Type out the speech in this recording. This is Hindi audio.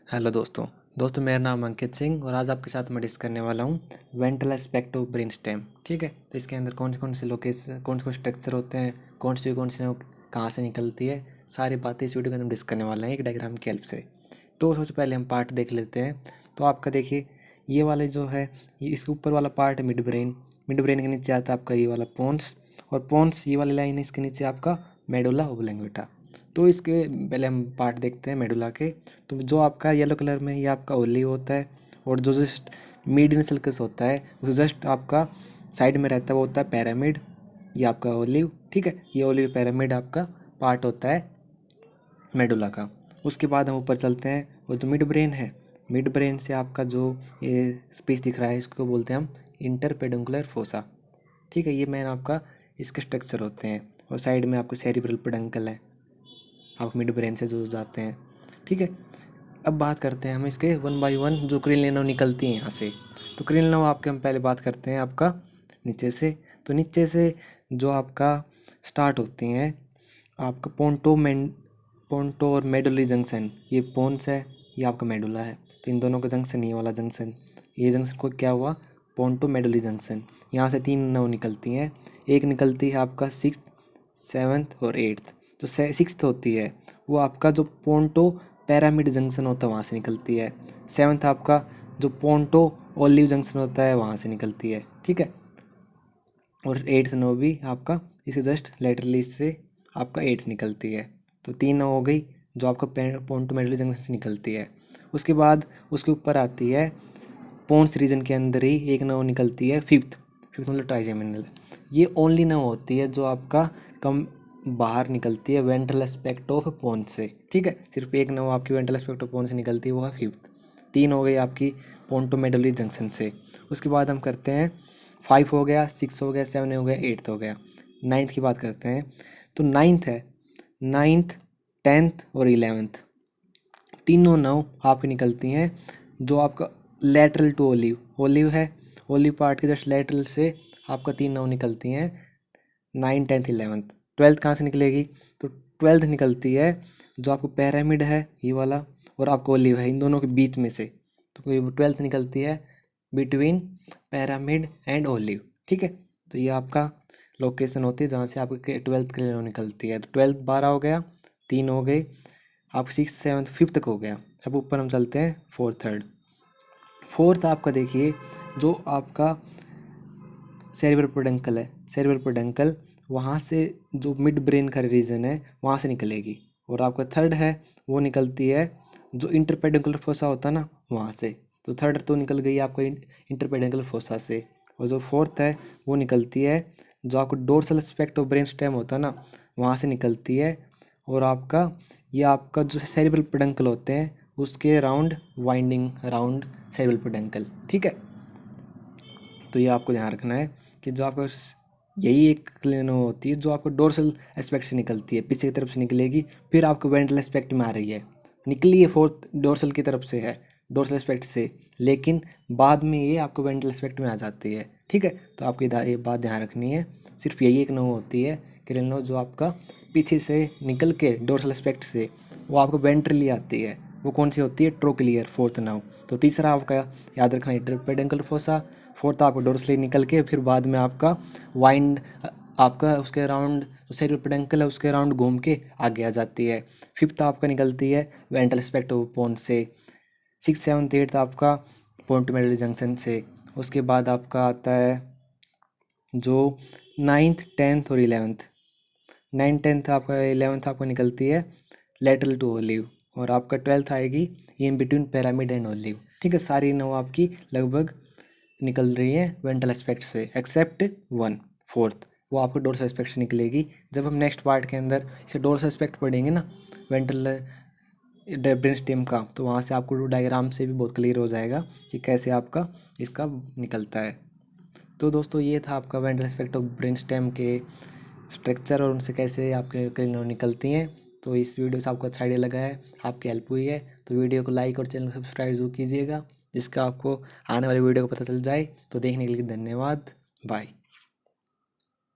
हेलो दोस्तों मेरा नाम अंकित सिंह और आज आपके साथ मैं डिस्कस करने वाला हूँ ventral aspect of brain stem. ठीक है, तो इसके अंदर कौन कौन से लोकेशन, कौन से स्ट्रक्चर होते हैं, कौन से कहाँ से निकलती है, सारी बातें इस वीडियो के अंदर डिस्कस करने वाला है एक डायग्राम की हेल्प से। तो सबसे पहले हम पार्ट देख लेते हैं। तो आपका देखिए, ये वाले जो है, ये इसके ऊपर वाला पार्ट है मिड ब्रेन के नीचे आता है आपका ये वाला पोन्स, और पोन्स ये वाली लाइन है, इसके नीचे आपका मेडुला ओब्लंगेटा। तो इसके पहले हम पार्ट देखते हैं मेडुला के। तो जो आपका येलो कलर में ये आपका ओलिव होता है, और जो जस्ट मीडियन सल्कस होता है वो जस्ट आपका साइड में रहता है, वो होता है पैरामिड। ये आपका ओलिव, ठीक है, ये ओलिव पैरामिड आपका पार्ट होता है मेडुला का। उसके बाद हम ऊपर चलते हैं, और जो मिड ब्रेन है, मिड ब्रेन से आपका जो ये स्पेस दिख रहा है इसको बोलते हैं हम इंटरपेडुंकुलर फोसा। ठीक है, ये मेन आपका इसके स्ट्रक्चर होते हैं, और साइड में आपका सेरिब्रल पेडंकल है, आप मिड ब्रेन से जो जाते हैं। ठीक है, अब बात करते हैं हम इसके वन बाय वन जो क्रिनलिनो निकलती हैं यहाँ से। तो क्रिनलिनो आपके हम पहले बात करते हैं आपका नीचे से। तो नीचे से जो आपका स्टार्ट होती हैं आपका पोंटो और मेडुलरी जंक्शन, ये पोन्स है, ये आपका मेडुला है। तो इन दोनों का जंक्शन, ये वाला जंक्शन, ये जंक्शन को क्या हुआ, पोंटो मेडुलरी जंक्शन। यहाँ से 3 नव निकलती हैं। एक निकलती है आपका 6th 7th और 8th। जो 6th होती है वो आपका जो पोंटो पैरामिड जंक्शन होता है वहाँ से निकलती है। 7th आपका जो पोंटो ओलिव जंक्शन होता है वहाँ से निकलती है। ठीक है, और 8th नौ भी आपका इसके जस्ट लेटरली से आपका 8th निकलती है। तो 3 नौ हो गई जो आपका पोंटो मेडुलरी जंक्शन से निकलती है। उसके बाद उसके ऊपर आती है पोन्स रीजन के अंदर ही एक नव निकलती है, फिफ्थ मतलब ट्राइजेमिनल। ये ओनली नव होती है जो आपका कम बाहर निकलती है वेंट्रल एस्पेक्ट ऑफ पोन्स से। ठीक है, सिर्फ एक नव आपकी वेंट्रल एस्पेक्ट ऑफ पोन्स से निकलती है, वो है फिफ्थ। 3 हो गई आपकी पोंटो मेडुलरी जंक्शन से। उसके बाद हम करते हैं 5 हो गया, 6 हो गया, 7 हो गया, 8th हो गया। 9th की बात करते हैं। तो 9th है, 9th 10th और 11th, तीनों नव आपकी निकलती हैं जो आपका लेटरल टू ओलिव है, ओलिव पार्ट के जस्ट लेटरल से आपका 3 नव निकलती हैं। 9 10th 11th। 12th कहाँ से निकलेगी, तो 12th निकलती है जो आपको पैरामिड है ये वाला, और आपको ओलिव है, इन दोनों के बीच में से। तो 12th निकलती है बिटवीन पैरामिड एंड ओलिव। ठीक है, तो ये आपका लोकेशन होती है जहाँ से आपके 12th के लिए निकलती है। तो 12th 12 हो गया, 3 हो गए, आप 6th 7th 5th तक हो गया। अब ऊपर हम चलते हैं 4th 3rd। 4th आपका देखिए जो आपका सेरिब्रल पेडंकल है, सेरिब्रल पेडंकल वहाँ से जो मिड ब्रेन का रीजन है वहाँ से निकलेगी। और आपका 3rd है वो निकलती है जो इंटरपेडेंकुलर फोसा होता है ना वहाँ से। तो 3rd तो निकल गई आपका इंटरपेडेंकुलर फोसा से। और जो 4th है वो निकलती है जो आपको dorsal aspect of brain stem होता है ना वहाँ से निकलती है। और आपका ये आपका जो सेरिब्रल पेडंकल होते हैं उसके round winding round cerebral peduncle. ठीक है, तो ये आपको ध्यान रखना है कि जो आपका यही एक क्लेनो होती है जो आपको डोर्सल एस्पेक्ट से निकलती है, पीछे की तरफ से निकलेगी, फिर आपको वेंट्रल एस्पेक्ट में आ रही है, निकली है 4th डोर्सल की तरफ से है, डोर्सल एस्पेक्ट से, लेकिन बाद में ये आपको वेंट्रल एस्पेक्ट में आ जाती है। ठीक है, तो आपकी ये बात ध्यान रखनी है। सिर्फ यही एक नो होती है क्लेनो जो आपका पीछे से निकल के डोर्सल एस्पेक्ट से वो आपको वेंट्रली आती है, वो कौन सी होती है, ट्रोक्लियर 4th नाउ। तो तीसरा आपका याद रखना इंटरपेडेंकल फोसा, 4th आपको डोर्सली निकल के फिर बाद में आपका वाइंड आपका उसके अराउंड सेरिब्रल पेडंकल है उसके अराउंड घूम के आगे आ जाती है। 5th आपका निकलती है वेंट्रल एस्पेक्ट ऑफ पोन्स से। 6th 7th 8th आपका पोंटो मेडुलरी जंक्शन से। उसके बाद आपका आता है जो 9th 10th और 11th। 9th 10th आपका 11th आपको निकलती है लेटरल टू ओलिव, और आपका 12th आएगी in between pyramid and olive. ठीक है, सारी नौ आपकी लगभग निकल रही है वेंट्रल एस्पेक्ट से एक्सेप्ट 1 4th, वो आपको डोर्सल एस्पेक्ट से निकलेगी। जब हम नेक्स्ट पार्ट के अंदर इसे डोर्सल एस्पेक्ट पढ़ेंगे ना वेंट्रल ब्रेन स्टेम का, तो वहाँ से आपको डायग्राम से भी बहुत क्लियर हो जाएगा कि कैसे आपका इसका निकलता है। तो दोस्तों ये था आपका ventral aspect of brain stem के स्ट्रक्चर और उनसे कैसे आपके क्लिनो निकलती हैं। तो इस वीडियो से आपको अच्छा आइडिया लगा है, आपकी हेल्प हुई है, तो वीडियो को लाइक और चैनल को सब्सक्राइब जरूर कीजिएगा जिसका आपको आने वाली वीडियो को पता चल जाए। तो देखने के लिए धन्यवाद, बाय।